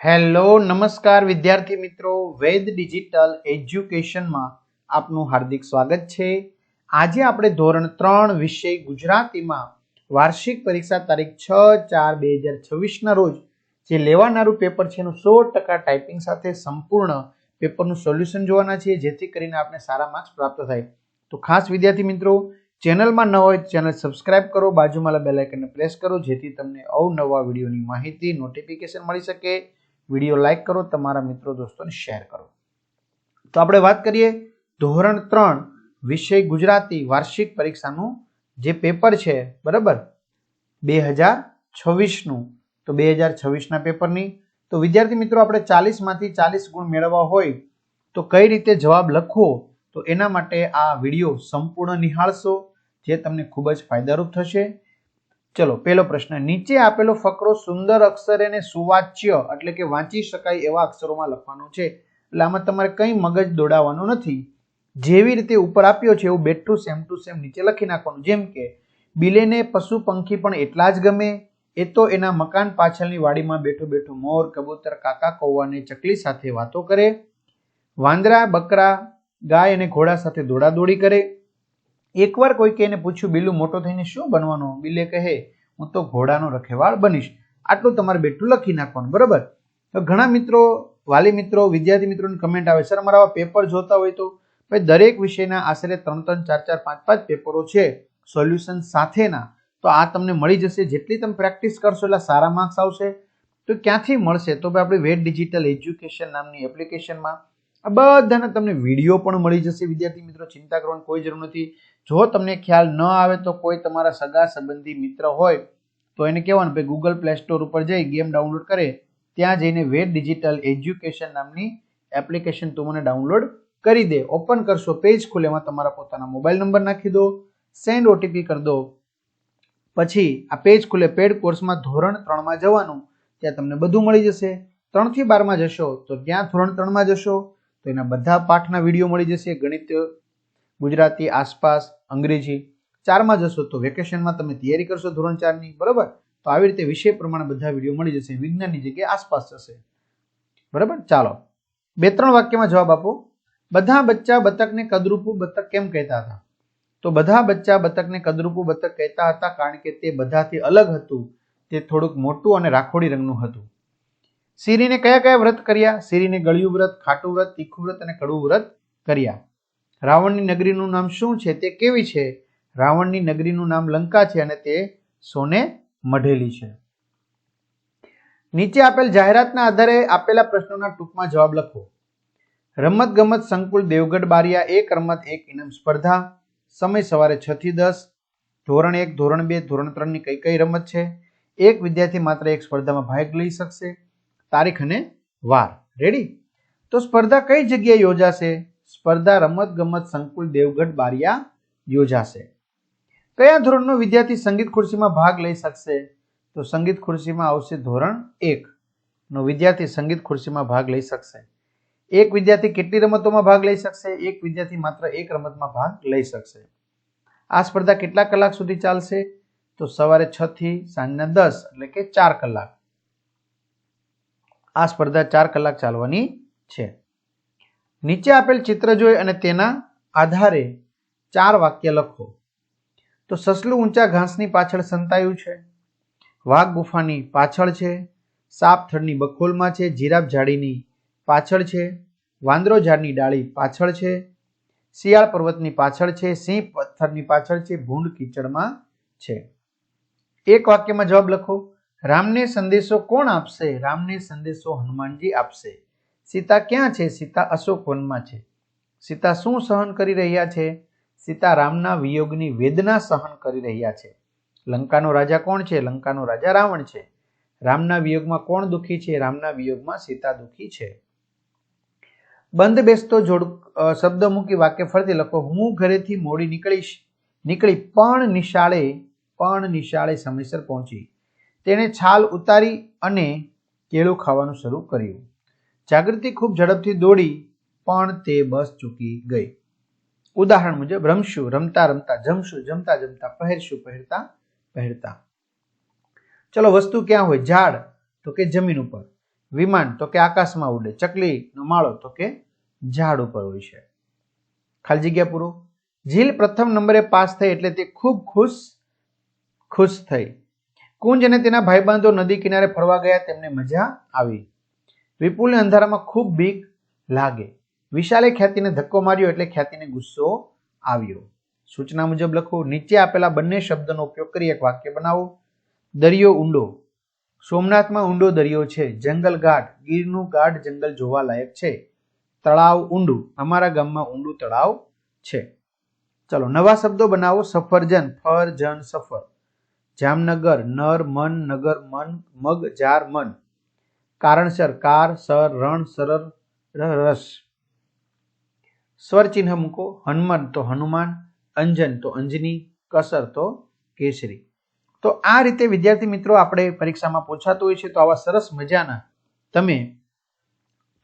Hello નમસ્કાર વિદ્યાર્થી મિત્રો, વેદ ડિજિટલ એજ્યુકેશનમાં આપનું હાર્દિક સ્વાગત છે। આજે આપણે ધોરણ 3 વિષય ગુજરાતીમાં વાર્ષિક પરીક્ષા તારીખ 6/4/2026 ના રોજ જે લેવાનારું પેપર છે એનું 100% ટાઈપિંગ સાથે સંપૂર્ણ પેપરનું સોલ્યુશન જોવાના છે, જેથી કરીને આપણે સારા માર્ક્સ પ્રાપ્ત થાય। તો ખાસ વિદ્યાર્થી મિત્રો, ચેનલમાં ન હોય તો ચેનલ સબસ્ક્રાઇબ કરો, બાજુમાં બેલ આઇકનને પ્રેસ કરો, જેથી તમને અવનવા વિડીયોની માહિતી નોટિફિકેશન મળી શકે। વિડીયો લાઈક કરો, તમારા મિત્રો દોસ્તોને શેર કરો। તો આપણે વાત કરીએ ધોરણ 3 વિષય ગુજરાતી વાર્ષિક પરીક્ષાનું જે પેપર છે, બરાબર, 2026 નું। તો 2026 ના પેપરની તો વિદ્યાર્થી મિત્રો, આપણે 40 માંથી 40 ગુણ મેળવવા હોય તો કઈ રીતે જવાબ લખવો, તો એના માટે આ વિડીયો સંપૂર્ણ નિહાળશો, જે તમને ખૂબ જ ફાયદારૂપ થશે। ચલો, પહેલો પ્રશ્ન, નીચે આપેલો ફકરો સુંદર અક્ષરે અને સુવાચ્ય એટલે કે વાંચી શકાય એવા અક્ષરોમાં લખવાનો છે। એટલે આમાં તમારે કંઈ મગજ દોડાવવાનું નથી, જેવી રીતે ઉપર આપ્યો છે એવું બેઠું સેમ ટુ સેમ નીચે લખી નાખવાનું। જેમ કે બિલેને પશુ પંખી પણ એટલા જ ગમે, એ તો એના મકાન પાછળની વાડીમાં બેઠો બેઠો મોર, કબૂતર, કાકા કૌવા અને ચકલી સાથે વાતો કરે। વાંદરા, બકરા, ગાય અને ઘોડા સાથે દોડાદોડી કરે। એકવાર કોઈ એને પૂછ્યું, બિલ્લુ મોટો થઈને શું બનવાનું? બિલ્લે કહે, હું તો ઘોડાનો રખેવાળ બનીશ। આટલું તમારે બેઠું લખી નાખવાનું, બરાબર। તો ઘણા મિત્રો, વાલી મિત્રો, વિદ્યાર્થી મિત્રોની કમેન્ટ આવે, સર અમારા પેપર જોતા હોય તો ભાઈ દરેક વિષયના આશરે 3-3, 4-4, 5-5 પેપરો છે સોલ્યુશન સાથેના, તો આ તમને મળી જશે। જેટલી તમે પ્રેક્ટિસ કરશો એટલા સારા માર્ક્સ આવશે। તો ક્યાંથી મળશે? તો ભાઈ આપણે વેદ ડિજિટલ એજ્યુકેશન નામની એપ્લિકેશનમાં આ બધાના તમને વિડીયો પણ મળી જશે। વિદ્યાર્થી મિત્રો, ચિંતા કરવાની કોઈ જરૂર નથી। જો તમને ખ્યાલ ન આવે તો કોઈ તમારા સગા સંબંધી મિત્ર હોય તો એને કહેવાનું, ભાઈ ગૂગલ પ્લે સ્ટોર ઉપર જઈ ગેમ ડાઉનલોડ કરે, ત્યાં જઈને વેદ ડિજિટલ એજ્યુકેશન નામની એપ્લિકેશન તું મને ડાઉનલોડ કરી દે। ઓપન કરશો, પેજ ખુલે, એમાં તમારા પોતાના મોબાઈલ નંબર નાખી દો, સેન્ડ ઓટીપી કરી દો, પછી આ પેજ ખુલે, પેડ કોર્સમાં ધોરણ 3 માં જવાનું, ત્યાં તમને બધું મળી જશે। 3 થી 12 માં જશો તો ત્યાં ધોરણ 3 માં જશો તો એના બધા પાઠના વિડીયો મળી જશે, ગણિત, ગુજરાતી, આસપાસ, અંગ્રેજી। 4 માં જશો તો વેકેશનમાં તમે તૈયારી કરશો ધોરણ 4 ની, બરાબર। તો આવી રીતે વિષય પ્રમાણે બધા વિડીયો મળી જશે। વિજ્ઞાનની જગ્યાએ આસપાસ જશે, બરાબર। ચાલો, 2-3 વાક્યમાં જવાબ આપો। બધા બચ્ચા બતકને કદરૂપું બતક કેમ કહેતા હતા? તો બધા બચ્ચા બતકને કદરૂપું બતક કહેતા હતા કારણ કે તે બધાથી અલગ હતું, તે થોડુંક મોટું અને રાખોડી રંગનું હતું। શીરીને કયા કયા વ્રત કર્યા? શીરીને ગળ્યું વ્રત, ખાટું વ્રત, તીખું વ્રત અને કડવું વ્રત કર્યા। રાવણની નગરીનું નામ શું છે? તે કેવી છે? રાવણની નગરીનું નામ લંકા છે અને તે સોને મઢેલી છે। નીચે આપેલ જાહેરાતના આધારે આપેલા પ્રશ્નોના ટૂંકમાં જવાબ લખો। રમત ગમત સંકુલ દેવગઢ બારિયા 1 રમત 1 ઇનામ સ્પર્ધા, સમય સવારે 6 થી 10, ધોરણ 1, ધોરણ 2, ધોરણ 3 ની કઈ કઈ રમત છે? એક વિદ્યાર્થી માત્ર એક સ્પર્ધામાં ભાગ લઈ શકશે, તારીખ અને વાર। રેડી? તો સ્પર્ધા કઈ જગ્યાએ યોજાશે? સ્પર્ધા રમત ગમત સંકુલ દેવગઢ બારિયા યોજાશે। કયા ધોરણનો વિદ્યાર્થી સંગીત ખુરશીમાં ભાગ લઈ શકશે? તો સંગીત ખુરશીમાં આવશે ધોરણ 1 નો વિદ્યાર્થી સંગીત ખુરશીમાં ભાગ લઈ શકશે। એક વિદ્યાર્થી કેટલી રમતોમાં ભાગ લઈ શકશે? એક વિદ્યાર્થી માત્ર એક રમતમાં ભાગ લઈ શકશે। આ સ્પર્ધા કેટલા કલાક સુધી ચાલશે? તો સવારે 6 થી સાંજના 10 એટલે કે 4 કલાક। આ સ્પર્ધા 4 કલાક ચાલવાની છે। નીચે આપેલ ચિત્ર જોઈ અને તેના આધારે 4 વાક્ય લખો। તો સસલું ઊંચા ઘાસની પાછળ સંતાયું છે, વાઘ ગુફાની પાછળ છે, સાપ થડની બખોલમાં છે, જીરાફ ઝાડીની પાછળ છે, વાંદરો ઝાડની ડાળી પાછળ છે, શિયાળ પર્વતની પાછળ છે, સિંહ પથ્થરની પાછળ છે, ભૂંડ કીચડમાં છે। એક વાક્યમાં જવાબ લખો। રામને સંદેશો કોણ આપશે? રામને સંદેશો હનુમાનજી આપશે। સીતા ક્યાં છે? સીતા અશોક વનમાં છે। સીતા શું સહન કરી રહ્યા છે? સીતા રામના વિયોગની વેદના સહન કરી રહ્યા છે। લંકાનો રાજા કોણ છે? લંકાનો રાજા રાવણ છે। રામના વિયોગમાં કોણ દુઃખી છે? રામના વિયોગમાં સીતા દુઃખી છે। બંધ બેસતો શબ્દ મૂકી વાક્ય ફરીથી લખો। હું ઘરેથી મોડી નીકળી પણ નિશાળે સમયસર પહોંચી। તેણે છાલ ઉતારી અને કેળું ખાવાનું શરૂ કર્યું। જાગૃતિ ખૂબ ઝડપથી દોડી પણ તે બસ ચૂકી ગઈ। ઉદાહરણ મુજબ, રમશું રમતા રમતા, જમશું જમતા જમતા, પહેરશું પહેરતા પહેરતા। ચલો, વસ્તુ ક્યાં હોય? ઝાડ, તો કે જમીન ઉપર। વિમાન તો કે આકાશમાં ઉડે, ચકલીનો માળો તો કે ઝાડ ઉપર હોય છે. ખાલી જગ્યા પૂરો. ઝીલ પ્રથમ નંબરે પાસ થઈ એટલે તે ખૂબ ખુશ થઈ. કુંજ અને તેના ભાઈબંધો નદી કિનારે ફરવા ગયા, તેમને મજા આવી. વિપુલને અંધારામાં ખૂબ બીક લાગે. વિશાલે ખ્યાતિને ધક્કો માર્યો એટલે ખ્યાતિને ગુસ્સો આવ્યો. સૂચના મુજબ લખો. નીચે આપેલા બંને શબ્દનો ઉપયોગ કરી એક વાક્ય બનાવો. દરિયો ઊંડો. સોમનાથમાં ઊંડો દરિયો છે. જંગલ ગાઢ. ગીરનું ગાઢ જંગલ જોવા લાયક છે. તળાવ ઊંડું. અમારા ગામમાં ઊંડું તળાવ છે. ચલો નવા શબ્દો બનાવો. સફરજન, ફર, જન, સફર. જામનગર, નર, મન, નગર, મન, મગ, જાર, મન. કારણસર, કાર, સર, રણ, સરર, રસ. સ્વર ચિહ્ન મૂકો. હનુમાન તો હનુમાન, અંજન તો અંજની, કસર તો કેસરી. તો આ રીતે વિદ્યાર્થી મિત્રો આપણે પરીક્ષામાં પૂછાતું હોય છે. તો આવા સરસ મજાના તમે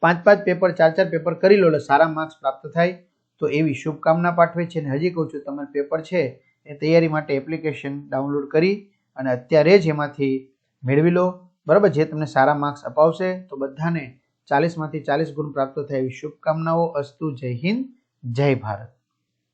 5-5 પેપર 4-4 પેપર કરી લો એટલે સારા માર્ક્સ પ્રાપ્ત થાય. તો એવી શુભકામના પાઠવે છે. અને હજી કહું છું, તમારું પેપર છે એ તૈયારી માટે એપ્લિકેશન ડાઉનલોડ કરી અને અત્યારે જ એમાંથી મેળવી લો. બરાબર, જે તમને સારા માર્ક્સ અપાવશે. તો બધાને 40 માંથી 40 ગુણ પ્રાપ્ત થાય એવી શુભકામનાઓ. અસ્તુ. જય હિન્દ, જય ભારત.